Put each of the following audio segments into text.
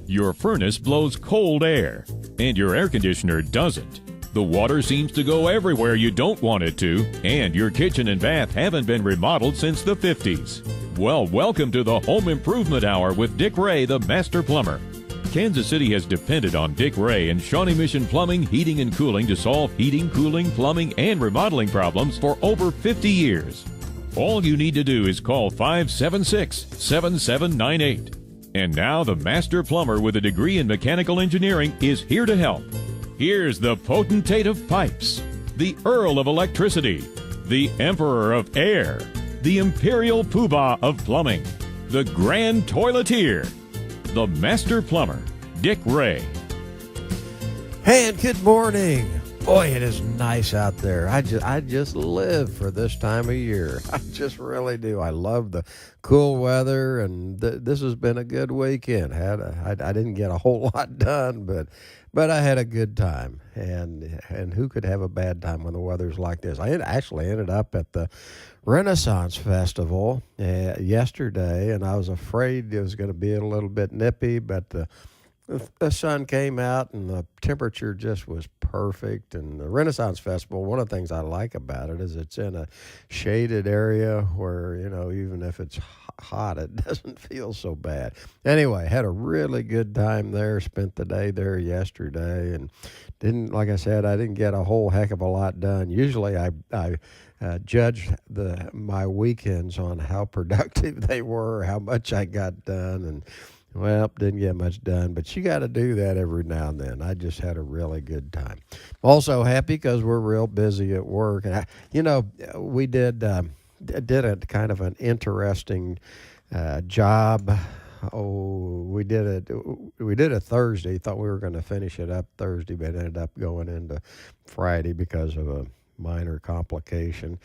Your furnace blows cold air, and your air conditioner doesn't. The water seems to go everywhere you don't want it to, and your kitchen and bath haven't been remodeled since the 50s. Well, welcome to the Home Improvement Hour with Dick Ray, the Master Plumber. Kansas City has depended on Dick Ray and Shawnee Mission Plumbing, Heating and Cooling to solve heating, cooling, plumbing, and remodeling problems for over 50 years. All you need to do is call 576-7798. And now the Master Plumber with a degree in mechanical engineering is here to help. Here's the potentate of pipes, the Earl of Electricity, the Emperor of Air, the Imperial Poobah of Plumbing, the Grand Toileteer, the Master Plumber, Dick Ray. Hey, and good morning. Boy, it is nice out there. I just live for this time of year. I just really do. I love the cool weather, and this has been a good weekend. I didn't get a whole lot done, but I had a good time. And who could have a bad time when the weather's like this? I actually ended up at the Renaissance Festival yesterday, and I was afraid it was going to be a little bit nippy, but the sun came out and the temperature just was perfect. And the Renaissance Festival, one of the things I like about it is it's in a shaded area where, even if it's hot, it doesn't feel so bad. Anyway, had a really good time there, spent the day there yesterday, and like I said, I didn't get a whole heck of a lot done. Usually I judge my weekends on how productive they were, how much I got done, and well, didn't get much done, but you got to do that every now and then. I just had a really good time. Also happy because we're real busy at work. And we did a kind of an interesting job. We did it Thursday. Thought we were going to finish it up Thursday, but ended up going into Friday because of a minor complication.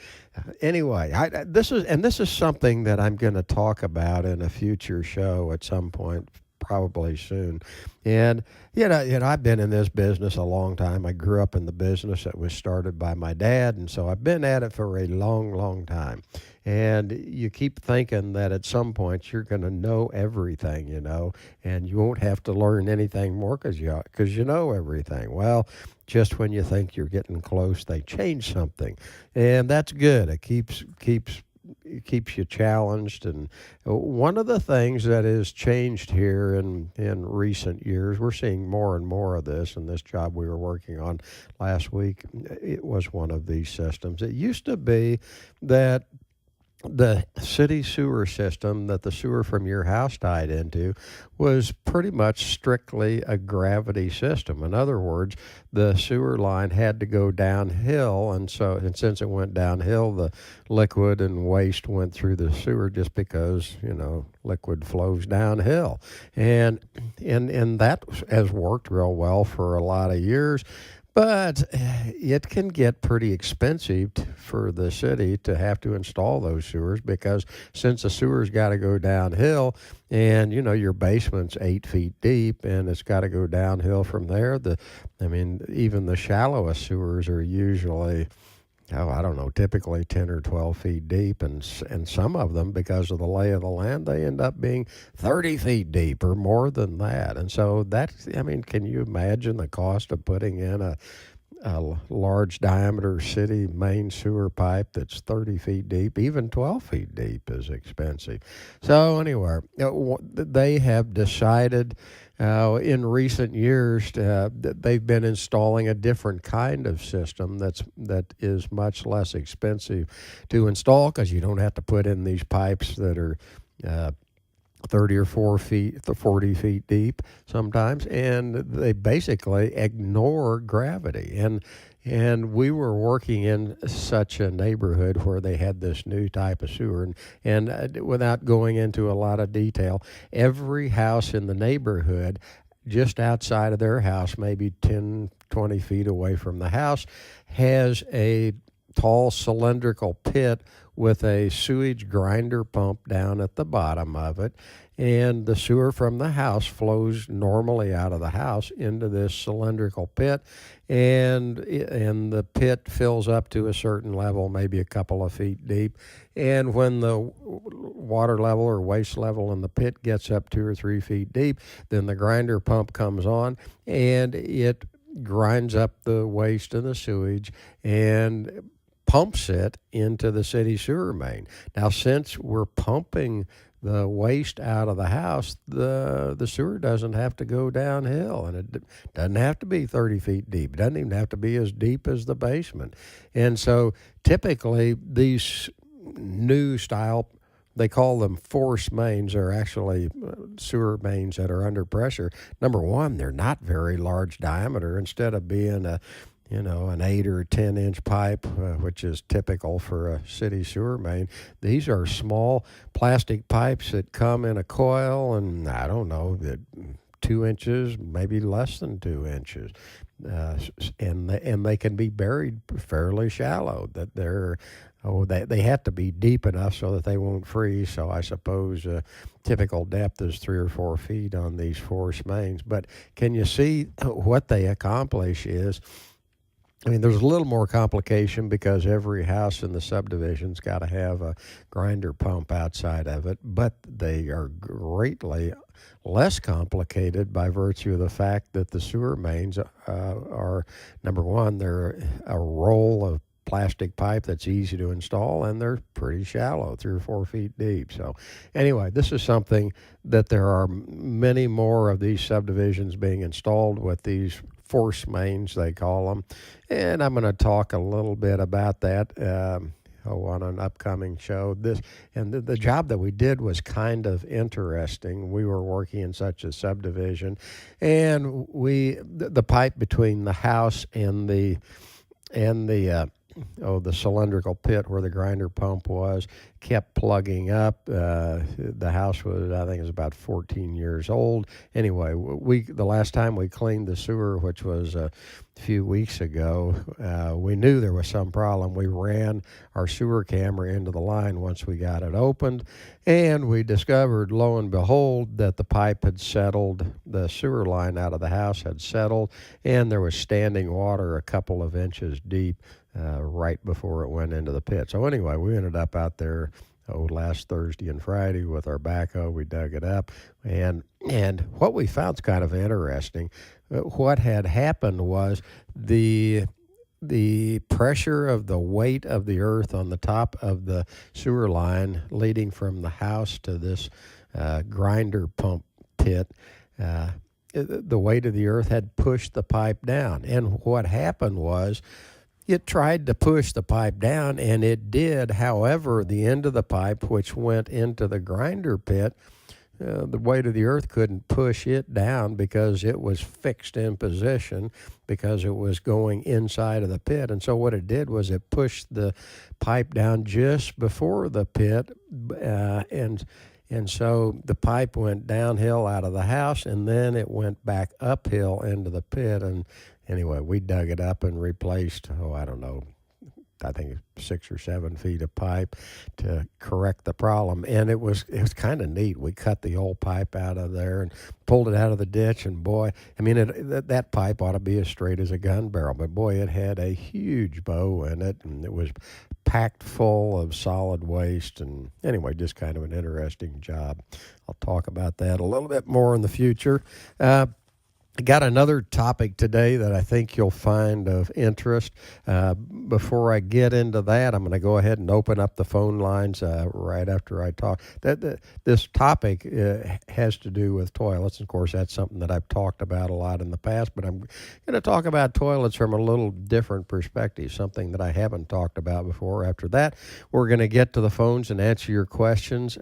Anyway, this is something that I'm going to talk about in a future show at some point, probably soon. And I've been in this business a long time. I grew up in the business that was started by my dad, and so I've been at it for a long, long time. And you keep thinking that at some point you're going to know everything, and you won't have to learn anything more because you know everything. Well, just when you think you're getting close, they change something, and that's good. It keeps you challenged. And one of the things that has changed here in recent years, we're seeing more and more of this, and this job we were working on last week, it was one of these systems. It used to be that the city sewer system that the sewer from your house tied into was pretty much strictly a gravity system. In other words, the sewer line had to go downhill, and since it went downhill, the liquid and waste went through the sewer just because, liquid flows downhill. And that has worked real well for a lot of years. But it can get pretty expensive for the city to have to install those sewers, because since the sewer's got to go downhill and, your basement's 8 feet deep and it's got to go downhill from there, even the shallowest sewers are usually, typically 10 or 12 feet deep, and some of them, because of the lay of the land, they end up being 30 feet deep or more than that. And so can you imagine the cost of putting in a large diameter city main sewer pipe that's 30 feet deep? Even 12 feet deep is expensive. So anyway, they have decided in recent years that they've been installing a different kind of system that is much less expensive to install, because you don't have to put in these pipes that are 30 or 40 feet deep sometimes, and they basically ignore gravity. And we were working in such a neighborhood where they had this new type of sewer, and without going into a lot of detail, every house in the neighborhood, just outside of their house, maybe 10, 20 feet away from the house, has a tall cylindrical pit with a sewage grinder pump down at the bottom of it, and the sewer from the house flows normally out of the house into this cylindrical pit, and the pit fills up to a certain level, maybe a couple of feet deep. And when the water level or waste level in the pit gets up 2 or 3 feet deep, then the grinder pump comes on and it grinds up the waste and the sewage and pumps it into the city sewer main. Now, since we're pumping the waste out of the house, the sewer doesn't have to go downhill, and it doesn't have to be 30 feet deep. It doesn't even have to be as deep as the basement. And so typically these new style, they call them force mains, are actually sewer mains that are under pressure. Number one, they're not very large diameter. Instead of being an 8 or 10 inch pipe, which is typical for a city sewer main, these are small plastic pipes that come in a coil, and I don't know, 2 inches, maybe less than 2 inches. And they can be buried fairly shallow. That they have to be deep enough so that they won't freeze. So I suppose typical depth is 3 or 4 feet on these force mains. But can you see what they accomplish is, I mean, there's a little more complication because every house in the subdivision's got to have a grinder pump outside of it, but they are greatly less complicated by virtue of the fact that the sewer mains are, number one, they're a roll of plastic pipe that's easy to install, and they're pretty shallow, 3 or 4 feet deep. So anyway, this is something that there are many more of these subdivisions being installed with these force mains, they call them, and I'm going to talk a little bit about that on an upcoming show. The job that we did was kind of interesting. We were working in such a subdivision, and the pipe between the house and the cylindrical pit where the grinder pump was kept plugging up. The house was, I think, it was about 14 years old. Anyway, the last time we cleaned the sewer, which was a few weeks ago, we knew there was some problem. We ran our sewer camera into the line once we got it opened, and we discovered, lo and behold, that the pipe had settled, the sewer line out of the house had settled, and there was standing water a couple of inches deep right before it went into the pit. So anyway, we ended up out there last Thursday and Friday with our backhoe. We dug it up, and what we found is kind of interesting. What had happened was the pressure of the weight of the earth on the top of the sewer line leading from the house to this grinder pump pit, the weight of the earth had pushed the pipe down. And what happened was, it tried to push the pipe down, and it did. However, the end of the pipe, which went into the grinder pit, the weight of the earth couldn't push it down because it was fixed in position because it was going inside of the pit. And so what it did was it pushed the pipe down just before the pit, and so the pipe went downhill out of the house, and then it went back uphill into the pit. And anyway, we dug it up and replaced, I don't know, I think 6 or 7 feet of pipe to correct the problem. And it was kind of neat. We cut the old pipe out of there and pulled it out of the ditch. And boy, I mean, that pipe ought to be as straight as a gun barrel. But boy, it had a huge bow in it, and it was packed full of solid waste. And anyway, just kind of an interesting job. I'll talk about that a little bit more in the future. I got another topic today that I think you'll find of interest. Before I get into that, I'm going to go ahead and open up the phone lines right after I talk. This topic has to do with toilets. Of course, that's something that I've talked about a lot in the past, but I'm going to talk about toilets from a little different perspective, something that I haven't talked about before. After that, we're going to get to the phones and answer your questions.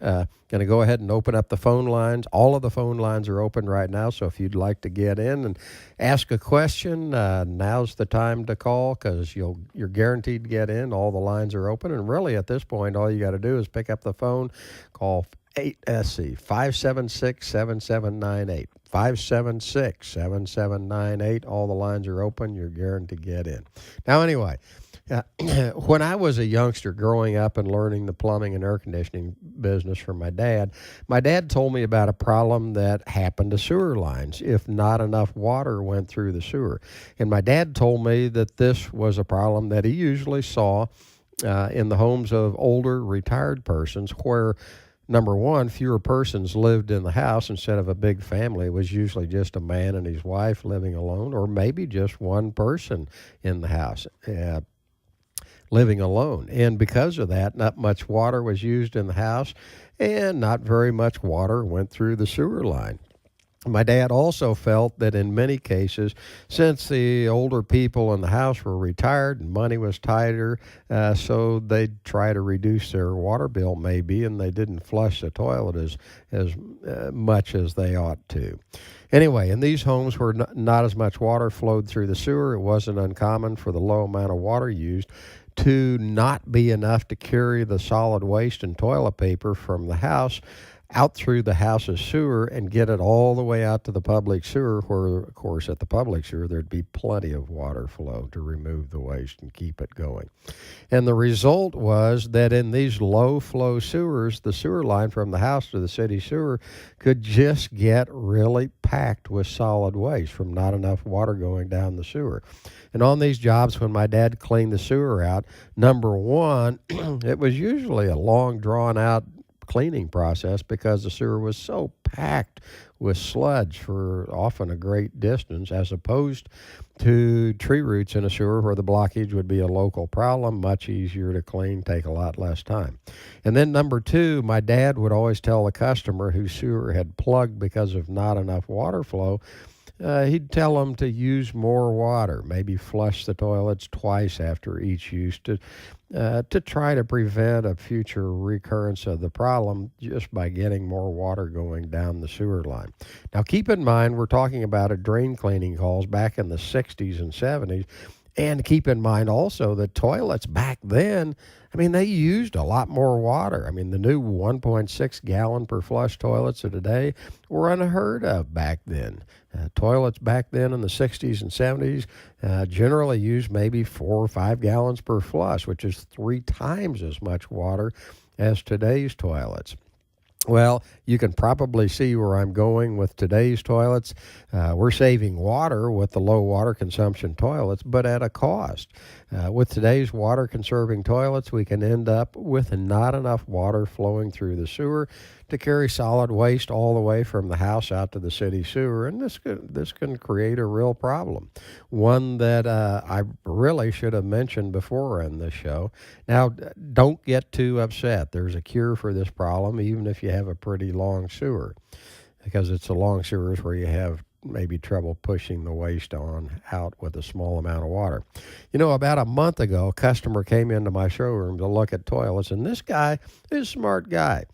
Going to go ahead and open up the phone lines. All of the phone lines are open right now, so if you'd like to get in and ask a question, now's the time to call because you're guaranteed to get in. All the lines are open, and really at this point, all you got to do is pick up the phone, call 576-7798. 576-7798. All the lines are open. You're guaranteed to get in. Now, anyway, When I was a youngster growing up and learning the plumbing and air conditioning business from my dad told me about a problem that happened to sewer lines if not enough water went through the sewer. And my dad told me that this was a problem that he usually saw in the homes of older retired persons where number one, fewer persons lived in the house instead of a big family. It was usually just a man and his wife living alone, or maybe just one person in the house. Living alone. And because of that, not much water was used in the house and not very much water went through the sewer line. My dad also felt that in many cases, since the older people in the house were retired and money was tighter, so they'd try to reduce their water bill maybe, and they didn't flush the toilet as much as they ought to. Anyway, in these homes where not as much water flowed through the sewer, it wasn't uncommon for the low amount of water used to not be enough to carry the solid waste and toilet paper from the house out through the house's sewer and get it all the way out to the public sewer, where, of course, at the public sewer, there'd be plenty of water flow to remove the waste and keep it going. And the result was that in these low-flow sewers, the sewer line from the house to the city sewer could just get really packed with solid waste from not enough water going down the sewer. And on these jobs, when my dad cleaned the sewer out, number one, it was usually a long, drawn-out cleaning process because the sewer was so packed with sludge for often a great distance, as opposed to tree roots in a sewer where the blockage would be a local problem, much easier to clean, take a lot less time. And then number two, my dad would always tell the customer whose sewer had plugged because of not enough water flow, he'd tell them to use more water, maybe flush the toilets twice after each use to try to prevent a future recurrence of the problem just by getting more water going down the sewer line. Now, keep in mind, we're talking about a drain cleaning calls back in the 60s and 70s. And keep in mind also that toilets back then, I mean, they used a lot more water. I mean, the new 1.6 gallon per flush toilets of today were unheard of back then. Toilets back then in the 60s and 70s generally used maybe 4 or 5 gallons per flush, which is 3 times as much water as today's toilets. Well, you can probably see where I'm going with today's toilets. We're saving water with the low water consumption toilets, but at a cost. With today's water-conserving toilets, we can end up with not enough water flowing through the sewer to carry solid waste all the way from the house out to the city sewer, and this can create a real problem, one that I really should have mentioned before in this show. Now, don't get too upset. There's a cure for this problem, even if you have a pretty long sewer, because it's the long sewers where you have maybe trouble pushing the waste on out with a small amount of water. You know, about a month ago, a customer came into my showroom to look at toilets, and this guy is a smart guy.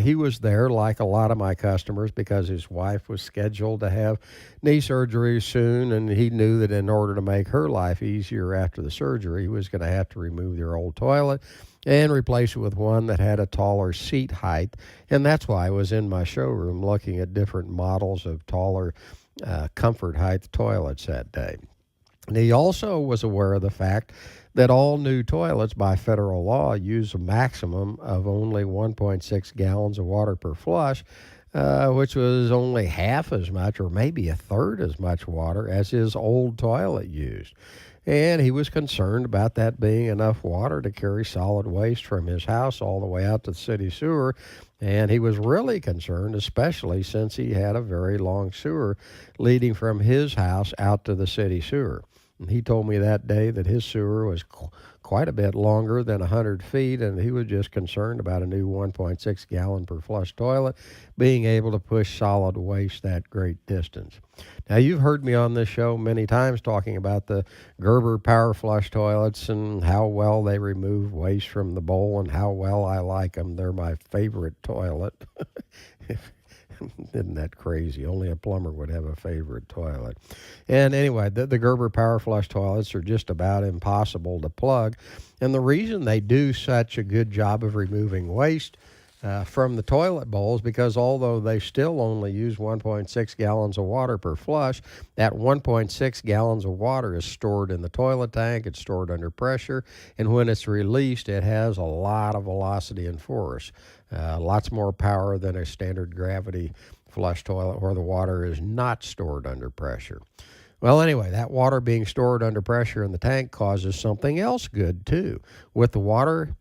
He was there, like a lot of my customers, because his wife was scheduled to have knee surgery soon, and he knew that in order to make her life easier after the surgery, he was going to have to remove their old toilet and replace it with one that had a taller seat height. And that's why I was in my showroom looking at different models of taller comfort height toilets that day. And he also was aware of the fact that all new toilets by federal law use a maximum of only 1.6 gallons of water per flush, which was only half as much or maybe a third as much water as his old toilet used. And he was concerned about that being enough water to carry solid waste from his house all the way out to the city sewer. And he was really concerned, especially since he had a very long sewer leading from his house out to the city sewer. And he told me that day that his sewer was quite a bit longer than 100 feet, and he was just concerned about a new 1.6 gallon per flush toilet being able to push solid waste that great distance. Now, you've heard me on this show many times talking about the Gerber Power Flush toilets and how well they remove waste from the bowl and how well I like them. They're my favorite toilet. Isn't that crazy? Only a plumber would have a favorite toilet. And anyway, the Gerber Power Flush toilets are just about impossible to plug. And the reason they do such a good job of removing waste from the toilet bowls, because although they still only use 1.6 gallons of water per flush, that 1.6 gallons of water is stored in the toilet tank. It's stored under pressure, and when it's released, it has a lot of velocity and force, lots more power than a standard gravity flush toilet where the water is not stored under pressure. Well, anyway, that water being stored under pressure in the tank causes something else good, too. With the water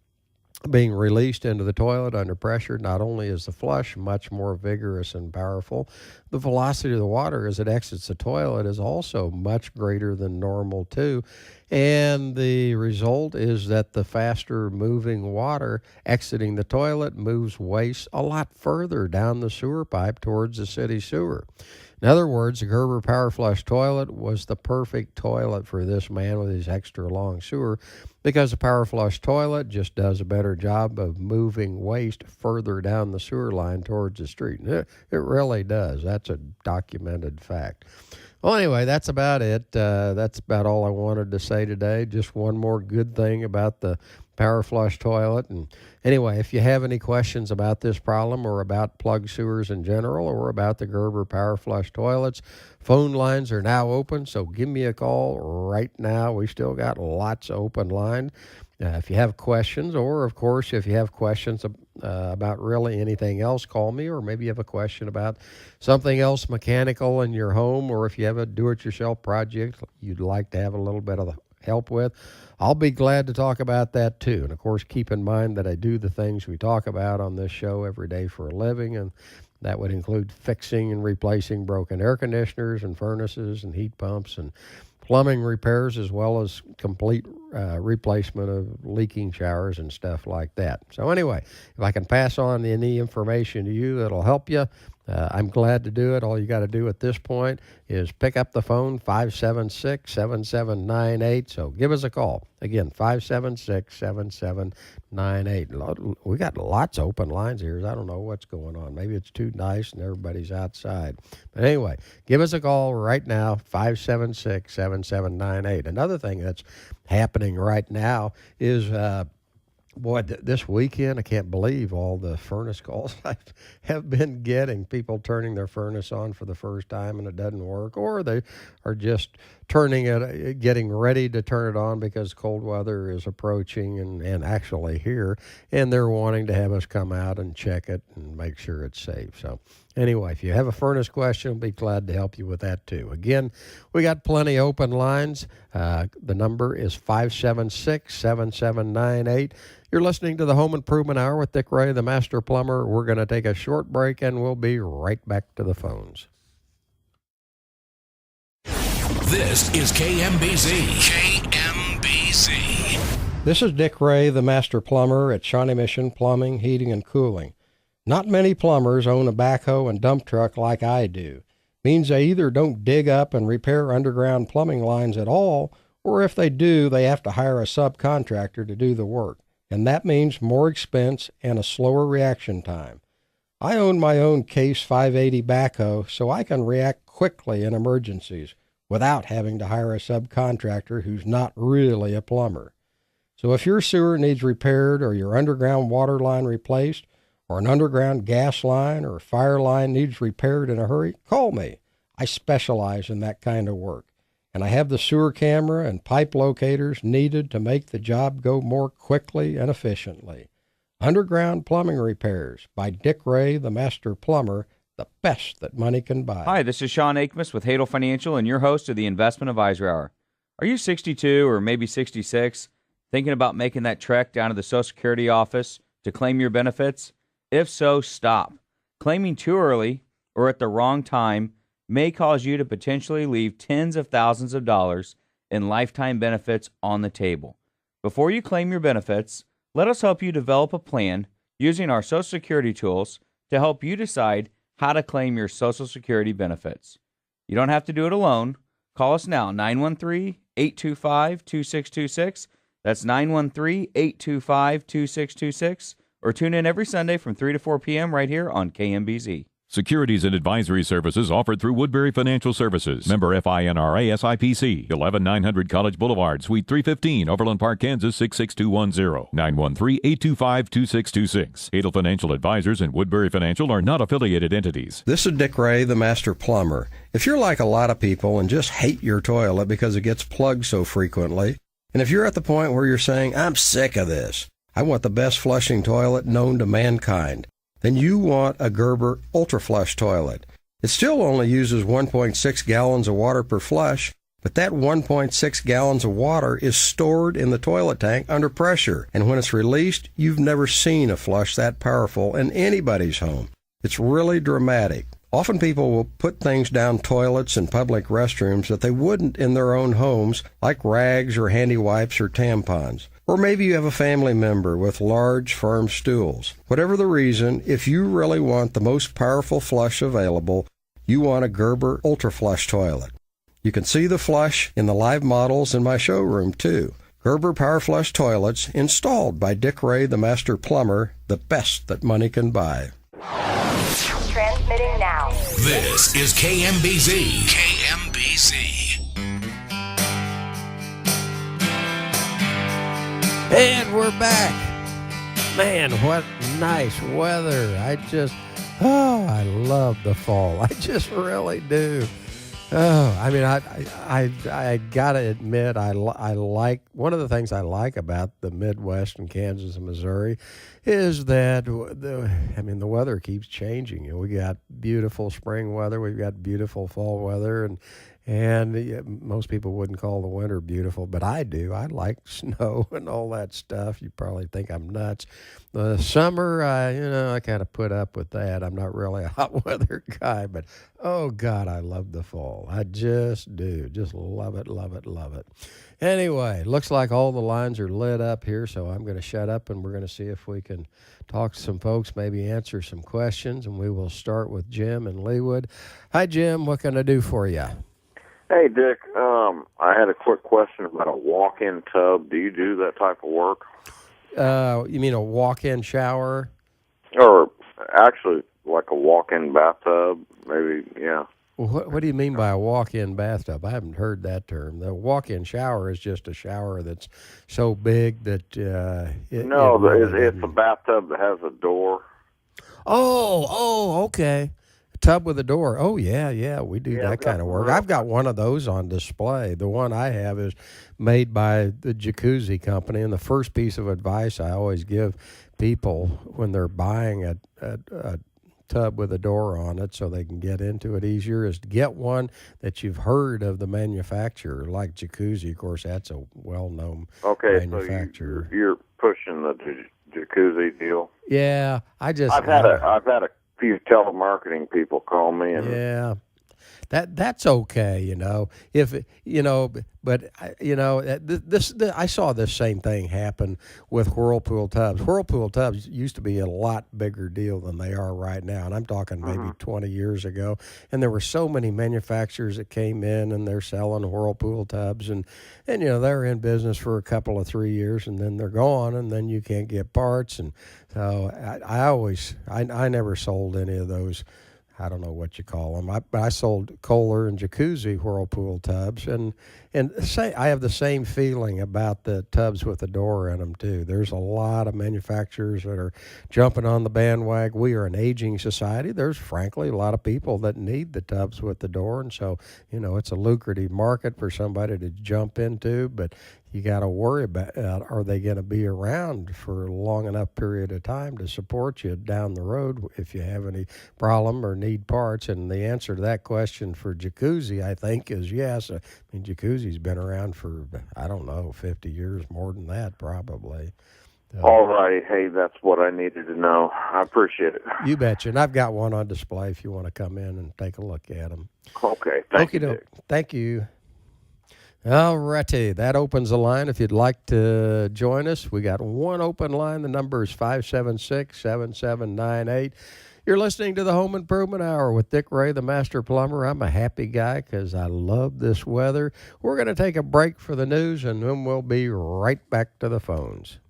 being released into the toilet under pressure, not only is the flush much more vigorous and powerful, the velocity of the water as it exits the toilet is also much greater than normal, too. And the result is that the faster moving water exiting the toilet moves waste a lot further down the sewer pipe towards the city sewer. In other words, the Gerber Power Flush toilet was the perfect toilet for this man with his extra long sewer, because the Power Flush toilet just does a better job of moving waste further down the sewer line towards the street. It really does. That's a documented fact. Well, anyway, that's about it. That's about all I wanted to say today. Just one more good thing about the Power Flush toilet. And anyway, if you have any questions about this problem or about plug sewers in general or about the Gerber Power Flush toilets, phone lines are now open, so give me a call right now. We still got lots of open lines. If you have questions, or of course, if you have questions about really anything else, call me, or maybe you have a question about something else mechanical in your home, or if you have a do-it-yourself project you'd like to have a little bit of help with, I'll be glad to talk about that too. And of course, keep in mind that I do the things we talk about on this show every day for a living, and that would include fixing and replacing broken air conditioners and furnaces and heat pumps and plumbing repairs, as well as complete replacement of leaking showers and stuff like that. So anyway, if I can pass on any information to you that'll help you, I'm glad to do it. All you got to do at this point is pick up the phone, 576-7798. So give us a call. Again, 576-7798. We got lots of open lines here. I don't know what's going on. Maybe it's too nice and everybody's outside. But anyway, give us a call right now, 576-7798. Another thing that's happening right now is this weekend, I can't believe all the furnace calls I have been getting. People turning their furnace on for the first time and it doesn't work, or they are just getting ready to turn it on because cold weather is approaching and actually here, and they're wanting to have us come out and check it and make sure it's safe. So anyway, if you have a furnace question, I'll be glad to help you with that too. Again, we got plenty open lines. The number is 576-7798. You're listening to the Home Improvement Hour with Dick Ray, the Master Plumber. We're going to take a short break, and we'll be right back to the phones. This is KMBZ. KMBZ. This is Dick Ray, the Master Plumber at Shawnee Mission Plumbing, Heating, and Cooling. Not many plumbers own a backhoe and dump truck like I do. Means they either don't dig up and repair underground plumbing lines at all, or if they do, they have to hire a subcontractor to do the work. And that means more expense and a slower reaction time. I own my own Case 580 backhoe, so I can react quickly in emergencies without having to hire a subcontractor who's not really a plumber. So if your sewer needs repaired, or your underground water line replaced, or an underground gas line or fire line needs repaired in a hurry, call me. I specialize in that kind of work, and I have the sewer camera and pipe locators needed to make the job go more quickly and efficiently. Underground Plumbing Repairs by Dick Ray, the Master Plumber, the best that money can buy. Hi, this is Sean Akmus with Hadel Financial and your host of the Investment Advisor Hour. Are you 62 or maybe 66, thinking about making that trek down to the Social Security office to claim your benefits? If so, stop. Claiming too early or at the wrong time may cause you to potentially leave tens of thousands of dollars in lifetime benefits on the table. Before you claim your benefits, let us help you develop a plan using our Social Security tools to help you decide how to claim your Social Security benefits. You don't have to do it alone. Call us now, 913-825-2626. That's 913-825-2626. Or tune in every Sunday from 3 to 4 p.m. right here on KMBZ. Securities and advisory services offered through Woodbury Financial Services. Member FINRA SIPC. 11900 College Boulevard, Suite 315, Overland Park, Kansas 66210. 913-825-2626. Hadel Financial Advisors and Woodbury Financial are not affiliated entities. This is Dick Ray, the Master Plumber. If you're like a lot of people and just hate your toilet because it gets plugged so frequently, and if you're at the point where you're saying, I'm sick of this, I want the best flushing toilet known to mankind, then you want a Gerber Ultra Flush toilet. It still only uses 1.6 gallons of water per flush, but that 1.6 gallons of water is stored in the toilet tank under pressure, and when it's released, you've never seen a flush that powerful in anybody's home. It's really dramatic. Often people will put things down toilets and public restrooms that they wouldn't in their own homes, like rags or handy wipes or tampons. Or maybe you have a family member with large, firm stools. Whatever the reason, if you really want the most powerful flush available, you want a Gerber Ultra Flush toilet. You can see the flush in the live models in my showroom, too. Gerber Power Flush toilets installed by Dick Ray, the Master Plumber, the best that money can buy. Transmitting now. This is KMBZ. KMBZ. And we're back. Man, what nice weather. I love the fall. I just really do. Oh, I mean, I gotta admit, I like, one of the things I like about the Midwest and Kansas and Missouri is that the weather keeps changing. We got beautiful spring weather, we've got beautiful fall weather, and most people wouldn't call the winter beautiful, but I do. I like snow and all that stuff. You probably think I'm nuts. The summer, I kind of put up with that. I'm not really a hot weather guy, but oh God, I love the fall. I just do. Just love it, love it, love it. Anyway, looks like all the lines are lit up here, so I'm going to shut up and we're going to see if we can talk to some folks, maybe answer some questions, and we will start with Jim in Leawood. Hi, Jim. What can I do for you? Hey, Dick, I had a quick question about a walk-in tub. Do you do that type of work? You mean a walk-in shower? Or actually, like a walk-in bathtub, maybe, yeah. Well, what do you mean by a walk-in bathtub? I haven't heard that term. The walk-in shower is just a shower that's so big that it's a bathtub that has a door. Oh, okay. Tub with a door. Oh, yeah, we do that kind of work. I've got one of those on display. The one I have is made by the Jacuzzi company, and the first piece of advice I always give people when they're buying a tub with a door on it so they can get into it easier is to get one that you've heard of the manufacturer, like Jacuzzi. Of course, that's a well-known manufacturer. So you're pushing the Jacuzzi deal? Yeah, I've had a few telemarketing people call me, and that's okay, but I saw this same thing happen with Whirlpool tubs. Whirlpool tubs used to be a lot bigger deal than they are right now, and I'm talking maybe 20 years ago, and there were so many manufacturers that came in and they're selling Whirlpool tubs, and they're in business for a couple of 3 years and then they're gone, and then you can't get parts. And so I never sold any of those, I don't know what you call them. I sold Kohler and Jacuzzi Whirlpool tubs, and I have the same feeling about the tubs with the door in them too. There's a lot of manufacturers that are jumping on the bandwagon. We are an aging society. There's frankly a lot of people that need the tubs with the door, and so it's a lucrative market for somebody to jump into, but you got to worry about, are they going to be around for a long enough period of time to support you down the road if you have any problem or need parts? And the answer to that question for Jacuzzi, I think, is yes. I mean, Jacuzzi's been around for, 50 years, more than that probably. All righty. Hey, that's what I needed to know. I appreciate it. You betcha. And I've got one on display if you want to come in and take a look at them. Okay. Thank you, Dick. Thank you. All righty, that opens the line. If you'd like to join us, we got one open line. The number is 576-7798. You're listening to the Home Improvement Hour with Dick Ray, the Master Plumber. I'm a happy guy because I love this weather. We're going to take a break for the news, and then we'll be right back to the phones.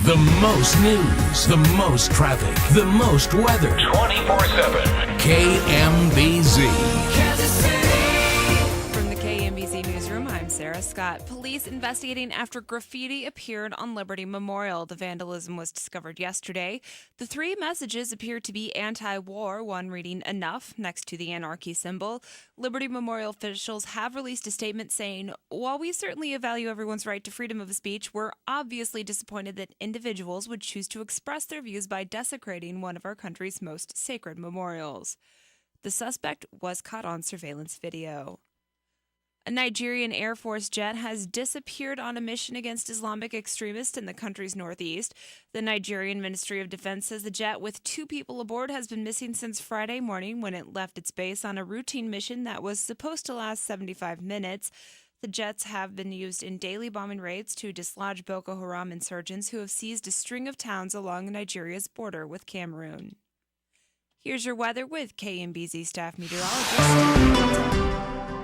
The most news, the most traffic, the most weather. 24/7. KMBZ. Kansas City. From the KMBZ newsroom, I'm Sarah Scott. Police investigating after graffiti appeared on Liberty Memorial. The vandalism was discovered yesterday. The three messages appear to be anti-war, one reading "Enough" next to the anarchy symbol. Liberty Memorial officials have released a statement saying, "While we certainly value everyone's right to freedom of speech, we're obviously disappointed that individuals would choose to express their views by desecrating one of our country's most sacred memorials." The suspect was caught on surveillance video. A Nigerian Air Force jet has disappeared on a mission against Islamic extremists in the country's northeast. The Nigerian Ministry of Defense says the jet with 2 people aboard has been missing since Friday morning when it left its base on a routine mission that was supposed to last 75 minutes. The jets have been used in daily bombing raids to dislodge Boko Haram insurgents who have seized a string of towns along Nigeria's border with Cameroon. Here's your weather with KMBZ staff meteorologist.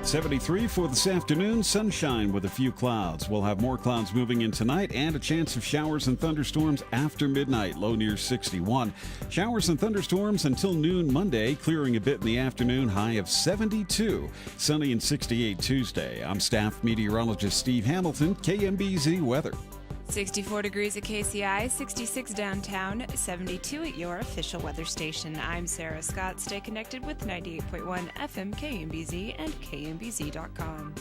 73 for this afternoon, sunshine with a few clouds. We'll have more clouds moving in tonight and a chance of showers and thunderstorms after midnight, low near 61. Showers and thunderstorms until noon Monday, clearing a bit in the afternoon, high of 72. Sunny and 68 Tuesday. I'm staff meteorologist Steve Hamilton, KMBZ Weather. 64 degrees at KCI, 66 downtown, 72 at your official weather station. I'm Sarah Scott. Stay connected with 98.1 FM KMBZ and KMBZ.com.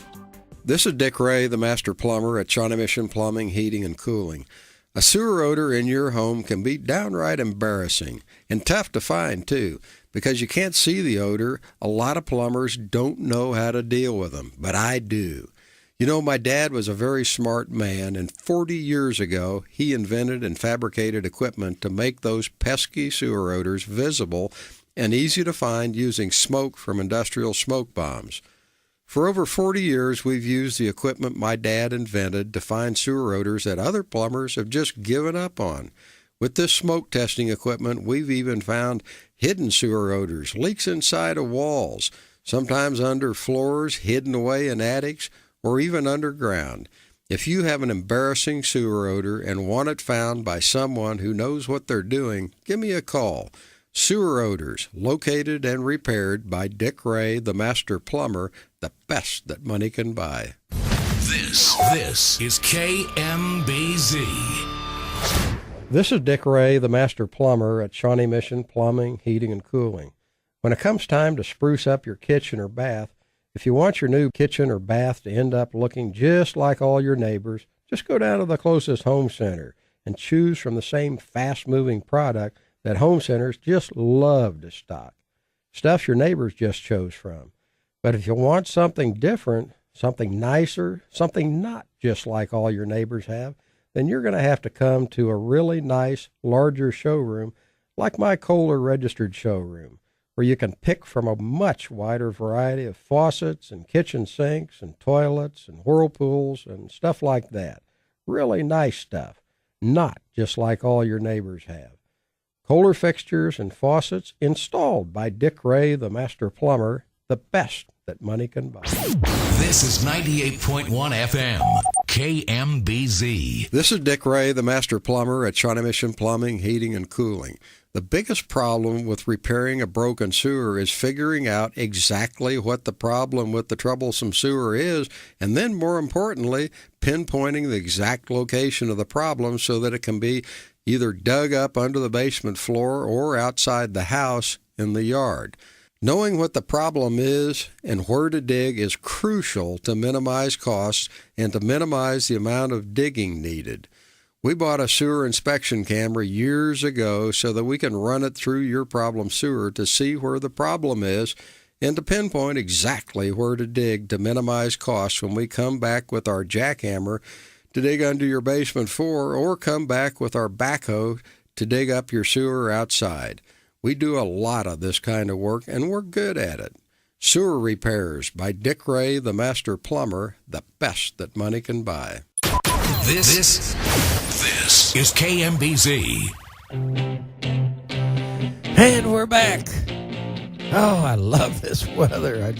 This is Dick Ray, the master plumber at Shawnee Mission Plumbing, Heating, and Cooling. A sewer odor in your home can be downright embarrassing and tough to find, too. Because you can't see the odor, a lot of plumbers don't know how to deal with them, but I do. You know, my dad was a very smart man, and 40 years ago, he invented and fabricated equipment to make those pesky sewer odors visible and easy to find using smoke from industrial smoke bombs. For over 40 years, we've used the equipment my dad invented to find sewer odors that other plumbers have just given up on. With this smoke testing equipment, we've even found hidden sewer odors, leaks inside of walls, sometimes under floors, hidden away in attics, or even underground. If you have an embarrassing sewer odor and want it found by someone who knows what they're doing, give me a call. Sewer odors, located and repaired by Dick Ray, the master plumber, the best that money can buy. This is KMBZ. This is Dick Ray, the master plumber at Shawnee Mission Plumbing, Heating, and Cooling. When it comes time to spruce up your kitchen or bath, if you want your new kitchen or bath to end up looking just like all your neighbors, just go down to the closest home center and choose from the same fast-moving product that home centers just love to stock. Stuff your neighbors just chose from. But if you want something different, something nicer, something not just like all your neighbors have, then you're going to have to come to a really nice, larger showroom like my Kohler registered showroom, where you can pick from a much wider variety of faucets and kitchen sinks and toilets and whirlpools and stuff like that. Really nice stuff, not just like all your neighbors have. Kohler fixtures and faucets installed by Dick Ray, the master plumber, the best that money can buy. This is 98.1 FM, KMBZ. This is Dick Ray, the master plumber at Shawnee Mission Plumbing, Heating, and Cooling. The biggest problem with repairing a broken sewer is figuring out exactly what the problem with the troublesome sewer is, and then, more importantly, pinpointing the exact location of the problem so that it can be either dug up under the basement floor or outside the house in the yard. Knowing what the problem is and where to dig is crucial to minimize costs and to minimize the amount of digging needed. We bought a sewer inspection camera years ago so that we can run it through your problem sewer to see where the problem is and to pinpoint exactly where to dig to minimize costs when we come back with our jackhammer to dig under your basement floor or come back with our backhoe to dig up your sewer outside. We do a lot of this kind of work, and we're good at it. Sewer Repairs by Dick Ray, the master plumber, the best that money can buy. This is KMBZ. And we're back. Oh, I love this weather. I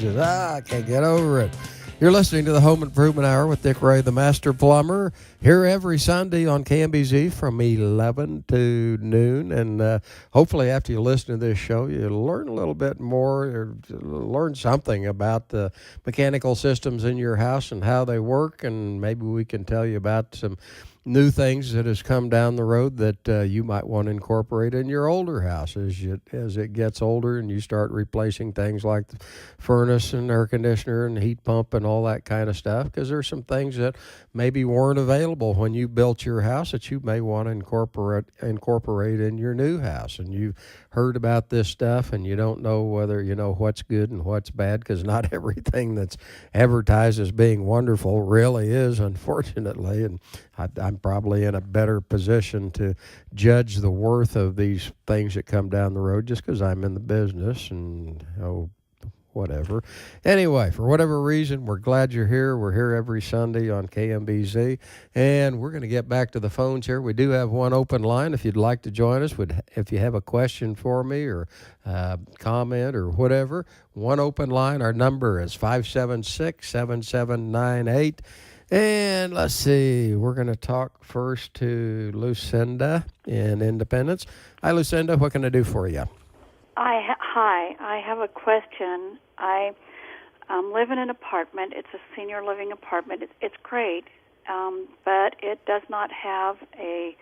can't get over it. You're listening to the Home Improvement Hour with Dick Ray, the Master Plumber, here every Sunday on KMBZ from 11 to noon. And hopefully after you listen to this show, you'll learn a little bit more or learn something about the mechanical systems in your house and how they work. And maybe we can tell you about some new things that has come down the road that you might want to incorporate in your older house as it gets older and you start replacing things like the furnace and air conditioner and heat pump and all that kind of stuff, because there's some things that maybe weren't available when you built your house that you may want to incorporate in your new house. And you've heard about this stuff and you don't know whether you know what's good and what's bad, because not everything that's advertised as being wonderful really is, unfortunately. And I'm probably in a better position to judge the worth of these things that come down the road just because I'm in the business and whatever. Anyway, for whatever reason, we're glad you're here. We're here every Sunday on KMBZ, and we're going to get back to the phones here. We do have one open line if you'd like to join us. If you have a question for me or comment or whatever, one open line. Our number is 576-7798. And let's see, we're going to talk first to Lucinda in Independence. Hi, Lucinda. What can I do for you? Hi, I have a question. I live in an apartment. It's a senior living apartment. It's great, but it does not have a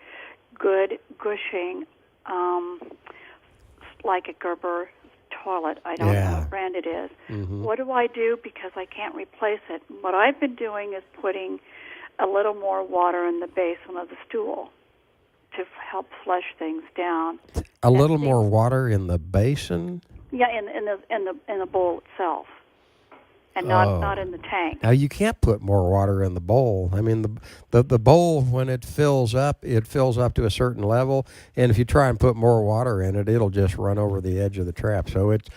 good gushing, like a Gerber toilet. I don't know what brand it is. Mm-hmm. What do I do because I can't replace it? What I've been doing is putting a little more water in the basin of the stool to help flush things down. A little more water in the basin? Yeah, in the bowl itself, and not in the tank. Now you can't put more water in the bowl. I mean, the bowl, when it fills up to a certain level, and if you try and put more water in it, it'll just run over the edge of the trap. So it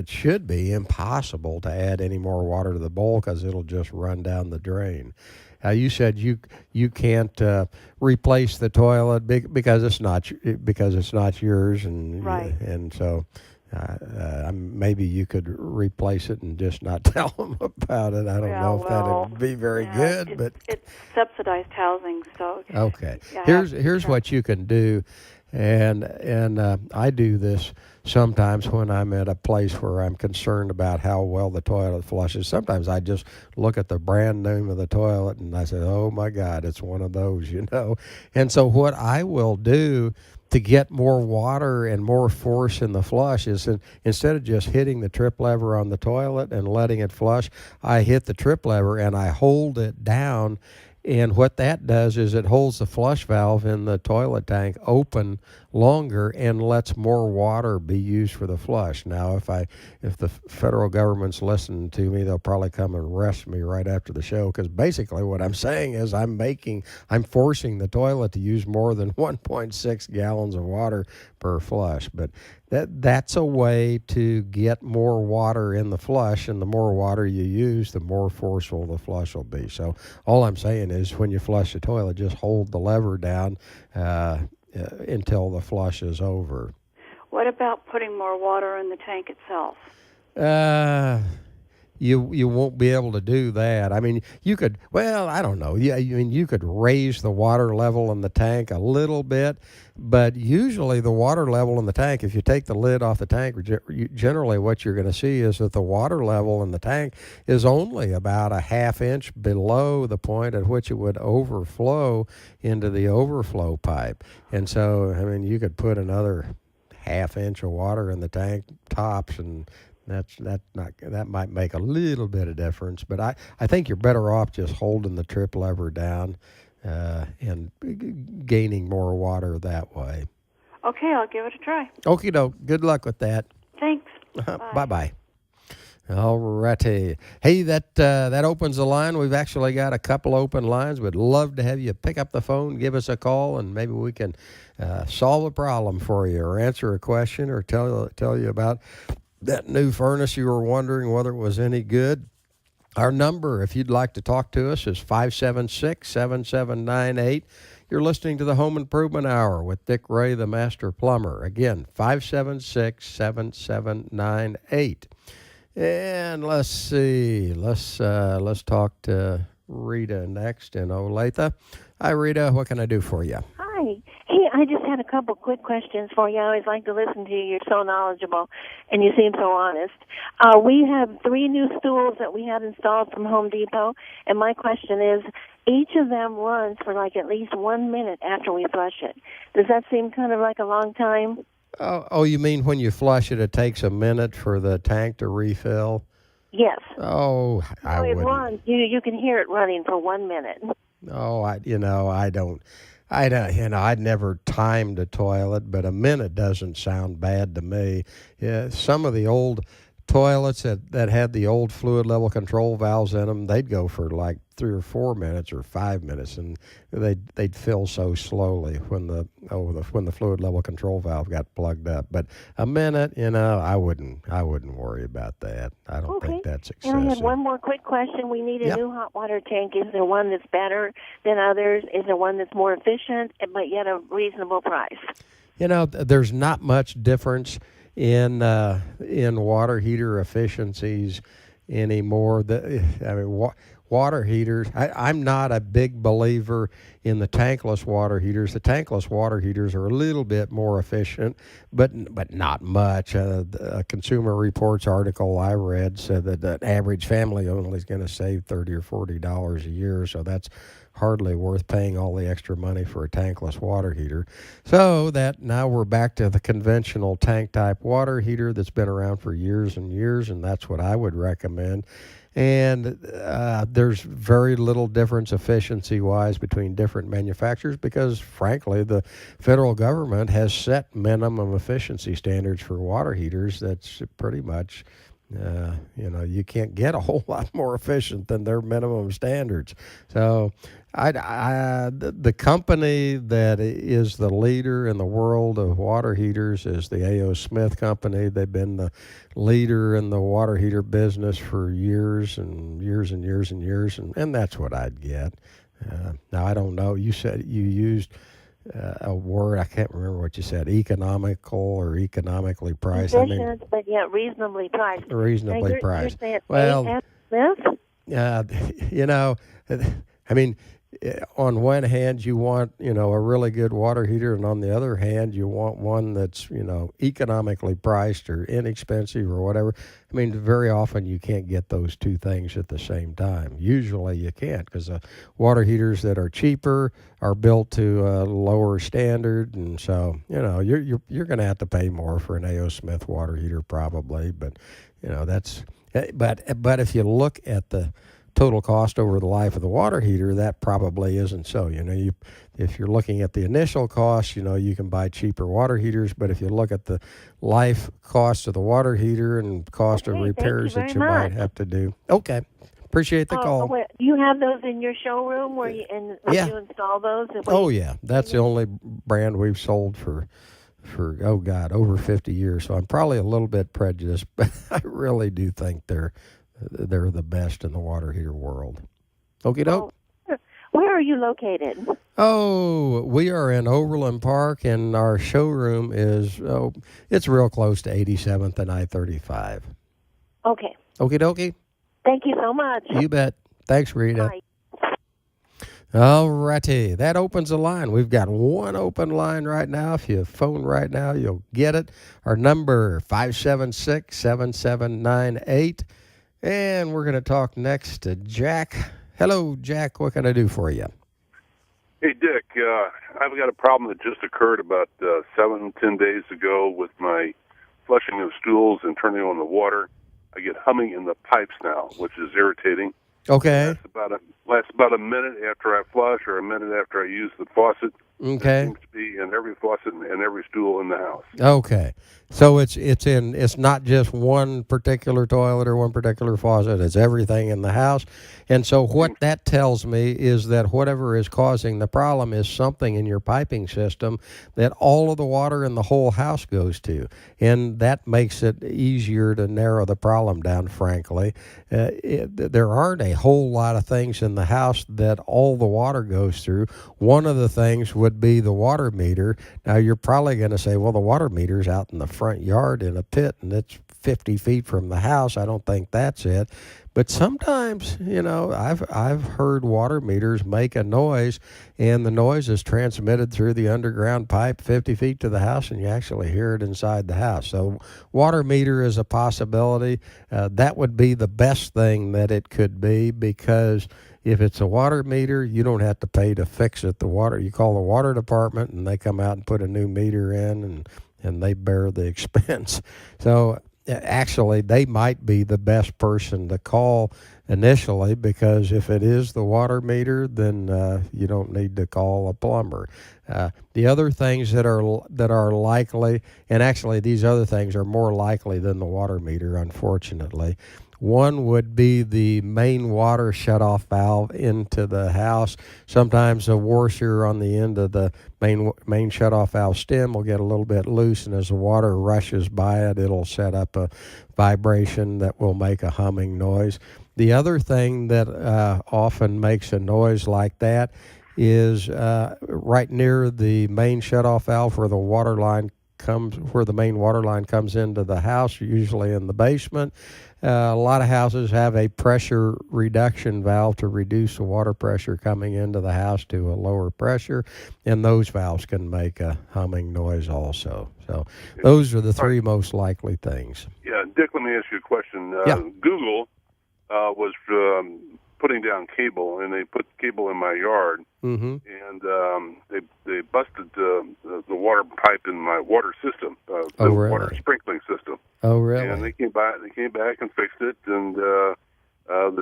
should be impossible to add any more water to the bowl because it'll just run down the drain. You said you can't replace the toilet because it's not yours, and right. And so maybe you could replace it and just not tell them about it. I don't know if that'd be very good, but it's subsidized housing, so okay. Here's what you can do, and I do this sometimes when I'm at a place where I'm concerned about how well the toilet flushes. Sometimes I just look at the brand name of the toilet and I say, oh my God, it's one of those, And so what I will do to get more water and more force in the flush is instead of just hitting the trip lever on the toilet and letting it flush, I hit the trip lever and I hold it down. And what that does is it holds the flush valve in the toilet tank open longer and lets more water be used for the flush. Now, if the federal government's listening to me, they'll probably come and arrest me right after the show, because basically what I'm saying is I'm forcing the toilet to use more than 1.6 gallons of water per flush. But that's a way to get more water in the flush, and the more water you use, the more forceful the flush will be. So all I'm saying is when you flush the toilet, just hold the lever down until the flush is over. What about putting more water in the tank itself? You won't be able to do that. I mean, you could, I don't know. Yeah, you could raise the water level in the tank a little bit, but usually the water level in the tank, if you take the lid off the tank, generally what you're going to see is that the water level in the tank is only about a half inch below the point at which it would overflow into the overflow pipe. And so, I mean, you could put another half inch of water in the tank tops, and that might make a little bit of difference, but I think you're better off just holding the trip lever down and gaining more water that way. Okay, I'll give it a try. Okie doke. Good luck with that. Thanks. Bye-bye. All righty. Hey, that opens the line. We've actually got a couple open lines. We'd love to have you pick up the phone, give us a call, and maybe we can solve a problem for you or answer a question or tell you about that new furnace you were wondering whether it was any good. Our number, if you'd like to talk to us, is 576-7798. You're listening to the Home Improvement Hour with Dick Ray, the Master Plumber. Again, 576-7798. And let's see. Let's talk to Rita next in Olathe. Hi, Rita. What can I do for you? Hi. Hey, I just had a couple quick questions for you. I always like to listen to you. You're so knowledgeable, and you seem so honest. We have 3 new stools that we had installed from Home Depot, and my question is, each of them runs for like at least 1 minute after we flush it. Does that seem kind of like a long time? Oh, you mean when you flush it takes a minute for the tank to refill? Yes. Oh, I it wouldn't. runs. You can hear it running for 1 minute. Oh, I don't. I'd never timed a toilet, but a minute doesn't sound bad to me. Yeah, some of the old toilets that had the old fluid level control valves in them, they'd go for like 3 or 4 minutes or 5 minutes, and they'd fill so slowly when the fluid level control valve got plugged up. But a minute, I wouldn't worry about that. I don't think that's excessive. And I had one more quick question. We need a new hot water tank. Is there one that's better than others? Is there one that's more efficient but yet a reasonable price? There's not much difference in water heater efficiencies anymore. Water heaters, I'm not a big believer in the tankless water heaters. The tankless water heaters are a little bit more efficient, but not much. A Consumer Reports article I read said that the average family only is going to save $30 or $40 a year, so that's hardly worth paying all the extra money for a tankless water heater. So that now we're back to the conventional tank type water heater that's been around for years and years, and that's what I would recommend. And there's very little difference efficiency-wise between different manufacturers because, frankly, the federal government has set minimum efficiency standards for water heaters that's pretty much, you can't get a whole lot more efficient than their minimum standards. So the company that is the leader in the world of water heaters is the A.O. Smith Company. They've been the leader in the water heater business for years and years and years and years, and that's what I'd get. Now, I don't know. You said you used a word, I can't remember what you said, economical or economically priced. Efficient, but yet reasonably priced. Reasonably priced. You're saying Well, Smith? On one hand, you want, a really good water heater, and on the other hand, you want one that's, economically priced or inexpensive or whatever. Very often you can't get those two things at the same time. Usually you can't because water heaters that are cheaper are built to a lower standard, and so, you're going to have to pay more for an A.O. Smith water heater probably, but, but if you look at the total cost over the life of the water heater, that probably isn't so. If you're looking at the initial cost, you can buy cheaper water heaters, but if you look at the life cost of the water heater and cost of repairs that you might have to do. Okay. Appreciate the call. Wait, you have those in your showroom where you install those? Yeah. That's the only brand we've sold for over 50 years. So I'm probably a little bit prejudiced, but I really do think they're the best in the water heater world. Okie doke. Where are you located? Oh, we are in Overland Park, and our showroom is, it's real close to 87th and I-35. Okay. Okie dokie. Thank you so much. You bet. Thanks, Rita. Bye. All righty. That opens the line. We've got one open line right now. If you phone right now, you'll get it. Our number, 576-7798. And we're going to talk next to Jack. Hello, Jack. What can I do for you? Hey, Dick. I've got a problem that just occurred about 7-10 days ago with my flushing of stools and turning on the water. I get humming in the pipes now, which is irritating. Okay. Lasts about a minute after I flush or a minute after I use the faucet. Okay. It seems to be in every faucet and every stool in the house. Okay. So it's not just one particular toilet or one particular faucet, it's everything in the house. And so what that tells me is that whatever is causing the problem is something in your piping system that all of the water in the whole house goes to. And that makes it easier to narrow the problem down, frankly. There aren't a whole lot of things in the house that all the water goes through. One of the things would be the water meter. Now, you're probably going to say, well, the water meter's out in the front yard in a pit, and it's 50 feet from the house, I don't think that's it. But sometimes, I've heard water meters make a noise, and the noise is transmitted through the underground pipe 50 feet to the house, and you actually hear it inside the house. So water meter is a possibility. That would be the best thing that it could be, because if it's a water meter, you don't have to pay to fix it. You call the water department, and they come out and put a new meter in, and they bear the expense. So actually, they might be the best person to call initially, because if it is the water meter, then you don't need to call a plumber. The other things that are likely, and actually these other things are more likely than the water meter, unfortunately. One would be the main water shutoff valve into the house. Sometimes a washer on the end of the main shutoff valve stem will get a little bit loose, and as the water rushes by it, it'll set up a vibration that will make a humming noise. The other thing that often makes a noise like that is right near the main shutoff valve where the main water line comes into the house, usually in the basement. A lot of houses have a pressure reduction valve to reduce the water pressure coming into the house to a lower pressure, and those valves can make a humming noise also. So those are the three most likely things. Yeah, Dick, let me ask you a question. Google was putting down cable, and they put cable in my yard, and they busted the water pipe in my water system, really? Water sprinkling system. Oh, really? And they came back and fixed it, and the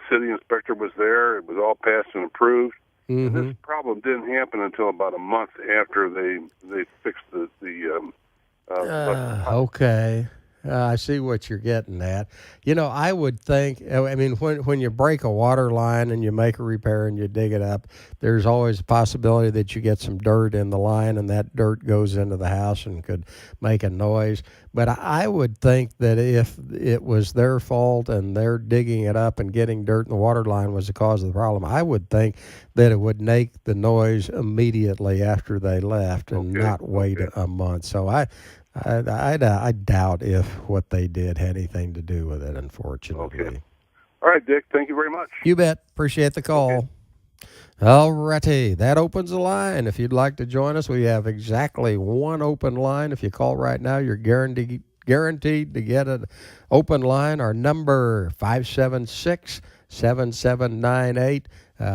city inspector was there. It was all passed and approved. And this problem didn't happen until about a month after they fixed the okay. I see what you're getting at. I would think, when you break a water line and you make a repair and you dig it up, there's always a possibility that you get some dirt in the line, and that dirt goes into the house and could make a noise. But I would think that if it was their fault and they're digging it up and getting dirt in the water line was the cause of the problem, I would think that it would make the noise immediately after they left and not wait a month. So I doubt if what they did had anything to do with it, unfortunately. Okay. All right, Dick. Thank you very much. You bet. Appreciate the call. Okay. All righty. That opens the line. If you'd like to join us, we have exactly one open line. If you call right now, you're guaranteed to get an open line. Our number, 576-7798.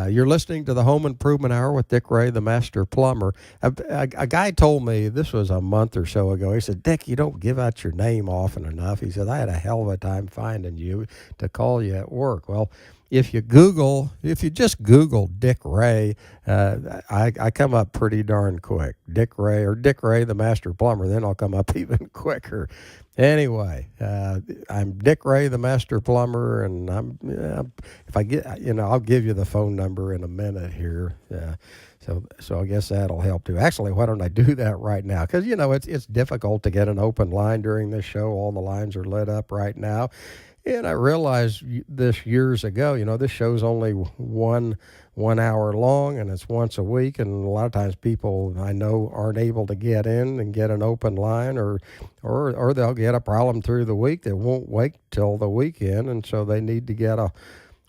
You're listening to the Home Improvement Hour with Dick Ray, the Master Plumber. A guy told me, this was a month or so ago, he said, Dick, you don't give out your name often enough. He said, I had a hell of a time finding you to call you at work. Well, if you just Google Dick Ray, I come up pretty darn quick. Dick Ray, the Master Plumber, then I'll come up even quicker. Anyway, I'm Dick Ray, the Master Plumber, and I'll give you the phone number in a minute here. So I guess that'll help too. Actually, why don't I do that right now? Because it's difficult to get an open line during this show. All the lines are lit up right now. And I realized this years ago, this show's only one hour long, and it's once a week, and a lot of times people I know aren't able to get in and get an open line, or they'll get a problem through the week. They won't wait till the weekend, and so they need to get a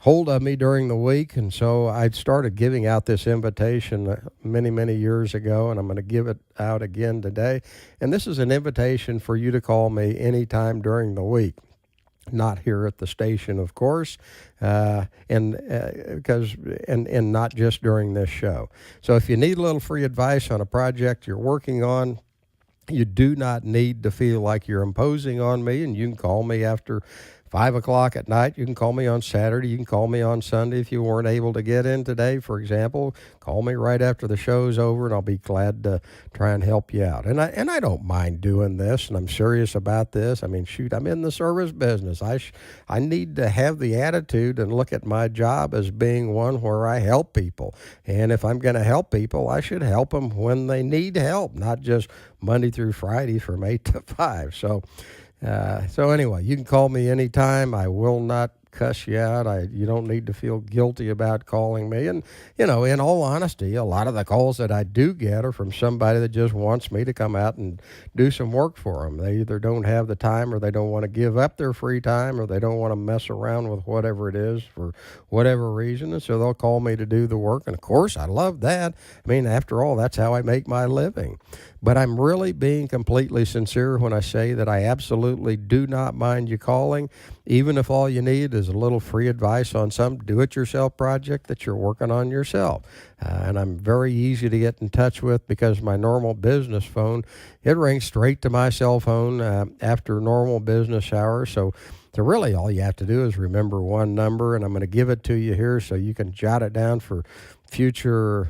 hold of me during the week. And so I started giving out this invitation many, many years ago, and I'm going to give it out again today. And this is an invitation for you to call me anytime during the week. Not here at the station, of course, and not just during this show. So if you need a little free advice on a project you're working on, you do not need to feel like you're imposing on me, and you can call me after 5 o'clock at night. You can call me on Saturday. You can call me on Sunday if you weren't able to get in today, for example. Call me right after the show's over, and I'll be glad to try and help you out. And I don't mind doing this, and I'm serious about this. I mean, shoot, I'm in the service business. I need to have the attitude and look at my job as being one where I help people. And if I'm going to help people, I should help them when they need help, not just Monday through Friday from 8 to 5. So anyway, you can call me anytime. I will not cuss you out. You don't need to feel guilty about calling me. And, in all honesty, a lot of the calls that I do get are from somebody that just wants me to come out and do some work for them. They either don't have the time, or they don't want to give up their free time, or they don't want to mess around with whatever it is for whatever reason. And so they'll call me to do the work. And, of course, I love that. I mean, after all, that's how I make my living. But I'm really being completely sincere when I say that I absolutely do not mind you calling, even if all you need is a little free advice on some do-it-yourself project that you're working on yourself. And I'm very easy to get in touch with because my normal business phone, it rings straight to my cell phone after normal business hours. So really all you have to do is remember one number, and I'm going to give it to you here so you can jot it down for future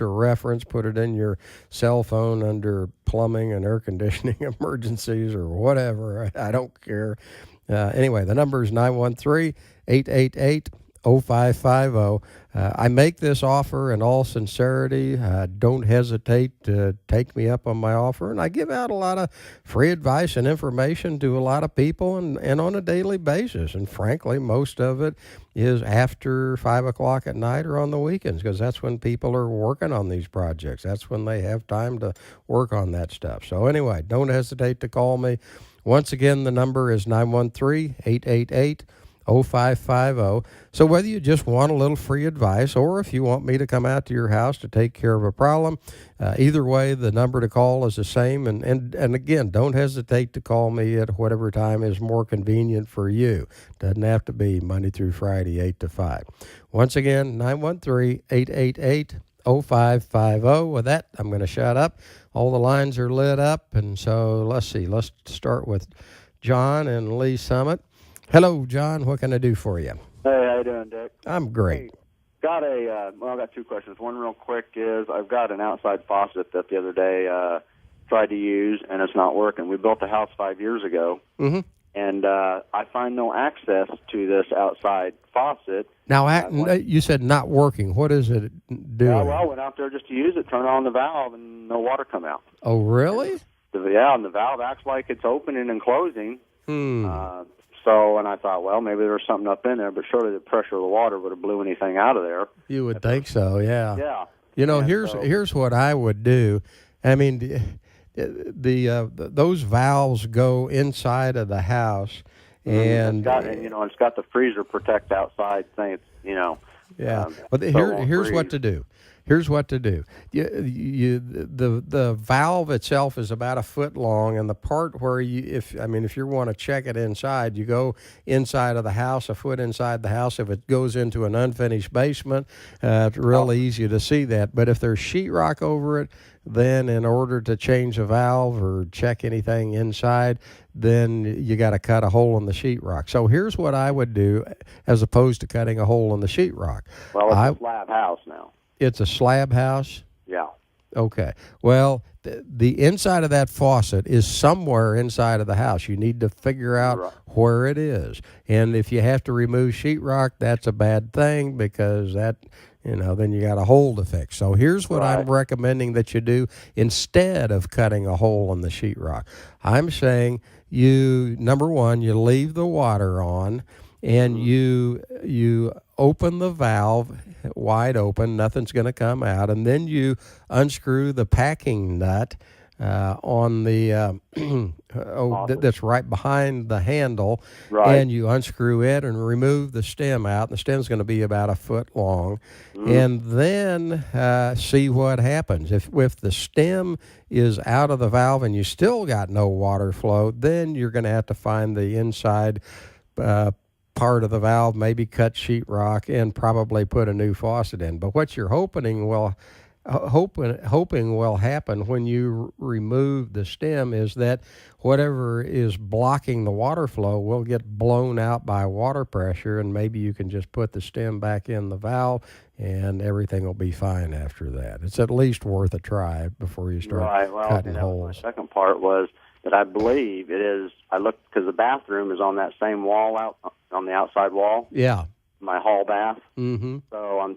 reference. Put it in your cell phone under plumbing and air conditioning emergencies or whatever. I don't care. Anyway, the number is 913-888-0550. I make this offer in all sincerity. Don't hesitate to take me up on my offer. And I give out a lot of free advice and information to a lot of people and on a daily basis. And frankly, most of it is after 5 o'clock at night or on the weekends, because that's when people are working on these projects. That's when they have time to work on that stuff. So anyway, don't hesitate to call me. Once again, the number is 913-888-0550. So whether you just want a little free advice, or if you want me to come out to your house to take care of a problem, either way, the number to call is the same. And again, don't hesitate to call me at whatever time is more convenient for you. Doesn't have to be Monday through Friday, 8 to 5. Once again, 913-888-0550. With that, I'm going to shut up. All the lines are lit up, and so let's see. Let's start with John and Lee Summit. Hello, John. What can I do for you? Hey, how you doing, Dick? I'm great. Hey, I've got two questions. One real quick is I've got an outside faucet that the other day tried to use, and it's not working. We built a house 5 years ago, and I find no access to this outside faucet. Now, you said not working. What is it doing? Yeah, well, I went out there just to use it, turn on the valve, and no water come out. Oh, really? And the valve acts like it's opening and closing. And I thought, well, maybe there was something up in there, but surely the pressure of the water would have blew anything out of there. You would think so, yeah. Yeah. Here's what I would do. I mean, those valves go inside of the house, and it's got the freezer protect outside thing. Yeah. But here's what to do. Here's what to do. The valve itself is about a foot long, and the part where if you want to check it inside, you go inside of the house, a foot inside the house. If it goes into an unfinished basement, it's real easy to see that. But if there's sheetrock over it, then in order to change a valve or check anything inside, then you got to cut a hole in the sheetrock. So here's what I would do as opposed to cutting a hole in the sheetrock. Well, it's a slab house now. It's a slab house? Yeah. Okay. Well, the inside of that faucet is somewhere inside of the house. You need to figure out where it is. And if you have to remove sheetrock, that's a bad thing because then you got a hole to fix. So here's what I'm recommending that you do instead of cutting a hole in the sheetrock. I'm saying number one, you leave the water on, and you open the valve wide open, nothing's going to come out, and then you unscrew the packing nut on the that's right behind the handle, and you unscrew it and remove the stem out. The stem's going to be about a foot long, and then see what happens. If the stem is out of the valve and you still got no water flow, then you're going to have to find the inside part of the valve, maybe cut sheetrock, and probably put a new faucet in. But what you're hoping will happen when you remove the stem is that whatever is blocking the water flow will get blown out by water pressure, and maybe you can just put the stem back in the valve and everything will be fine after that. It's at least worth a try before you start cutting holes. The second part was that I believe it is, I looked because the bathroom is on that same wall out on the outside wall. Yeah. My hall bath. Mm-hmm. So I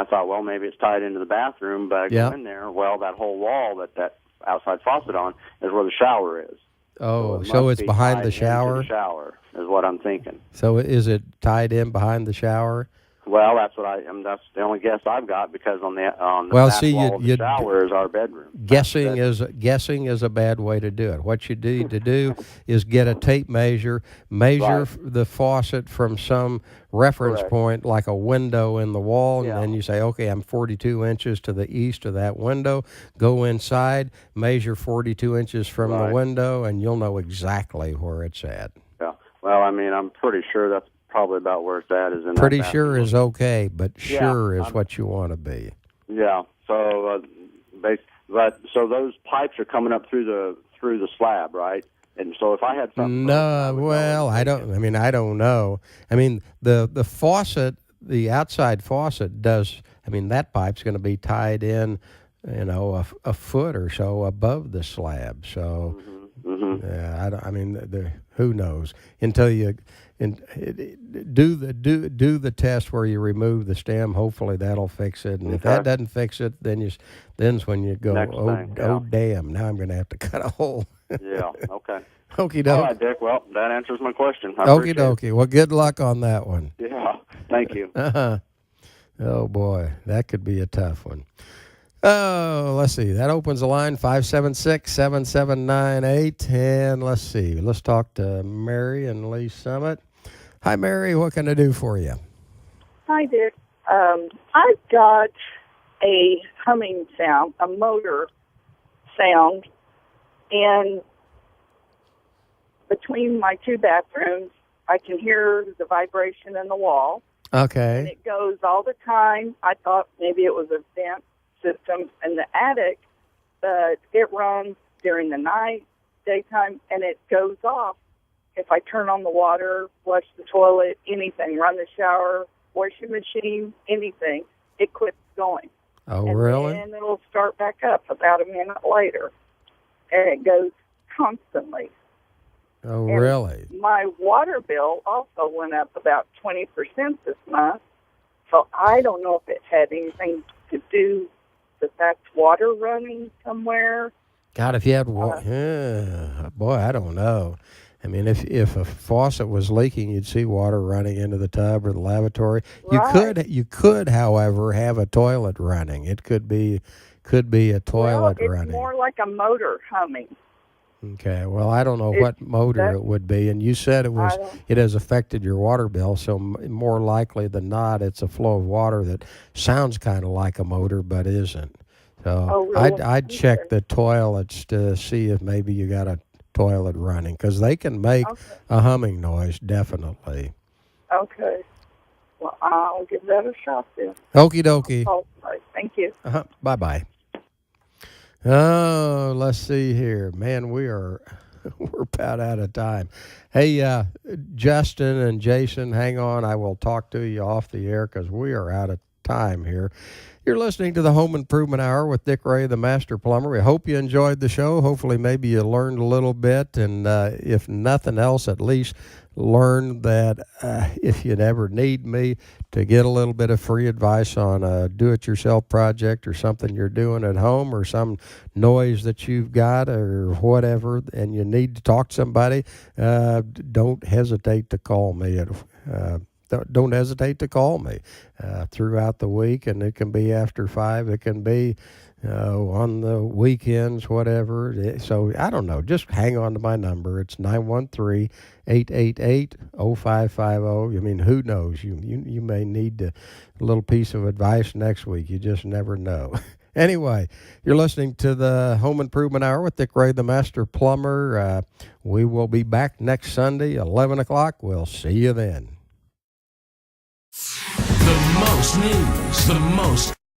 thought, well, maybe it's tied into the bathroom, but I go in there, well, that whole wall that outside faucet on is where the shower is. Oh, it so must it's be behind tied the shower? into the shower is what I'm thinking. So is it tied in behind the shower? Well, that's what that's the only guess I've got, because on the Well, back see, wall of the shower is our bedroom. Guessing is a bad way to do it. What you need to do is get a tape measure, measure the faucet from some reference point, like a window in the wall, and then you say, okay, I'm 42 inches to the east of that window. Go inside, measure 42 inches from the window, and you'll know exactly where it's at. Yeah. Well, I mean, I'm pretty sure that's probably about where it's at. Is in pretty that sure bathroom. is okay, but sure is what you want to be. Yeah. So, so those pipes are coming up through the slab, right? And so if I had something, I don't know. I mean, the faucet, the outside faucet does. I mean, that pipe's going to be tied in, a foot or so above the slab. So, who knows until you. Do the test where you remove the stem. Hopefully that'll fix it. And if that doesn't fix it, then's when you go, damn, now I'm going to have to cut a hole. Yeah. Okay. Okie doke. All right, Dick. Well, that answers my question. Okie dokie. Well, good luck on that one. Yeah. Thank you. Oh boy, that could be a tough one. Oh, let's see. That opens the line, 576-7798. And let's see. Let's talk to Mary in Lee Summit. Hi, Mary. What can I do for you? Hi, Dick. I've got a humming sound, a motor sound, and between my two bathrooms, I can hear the vibration in the wall. Okay. And it goes all the time. I thought maybe it was a vent system in the attic, but it runs during the night, daytime, and it goes off if I turn on the water, flush the toilet, anything, run the shower, washing machine, anything. It quits going. Oh, really? And it'll start back up about a minute later, and it goes constantly. Oh, and really? My water bill also went up about 20% this month, so I don't know if it had anything to do that's water running somewhere. God, if you had boy, I don't know. I mean, if a faucet was leaking, you'd see water running into the tub or the lavatory. Right. You could, however, have a toilet running. It could be a toilet running. It's more like a motor humming. Okay. Well, I don't know what motor it would be, and you said it has affected your water bill, so more likely than not, it's a flow of water that sounds kind of like a motor but isn't. So really? I'd check the toilets to see if maybe you got a toilet running, because they can make a humming noise, definitely. Okay. Well, I'll give that a shot then. Okie dokie. Oh, thank you. Bye-bye. Oh, let's see here. Man, we're about out of time. Hey, Justin and Jason, hang on. I will talk to you off the air because we are out of time here. You're listening to the Home Improvement Hour with Dick Ray, the Master Plumber. We hope you enjoyed the show. Hopefully maybe you learned a little bit, and if nothing else, at least learn that if you ever need me to get a little bit of free advice on a do-it-yourself project or something you're doing at home or some noise that you've got or whatever, and you need to talk to somebody, don't hesitate to call me. Don't hesitate to call me throughout the week, and it can be after 5. It can be on the weekends, whatever. So I don't know. Just hang on to my number. It's 913-888-0550. I mean, who knows? You may need a little piece of advice next week. You just never know. Anyway, you're listening to the Home Improvement Hour with Dick Ray, the Master Plumber. We will be back next Sunday, 11 o'clock. We'll see you then. The most news, the most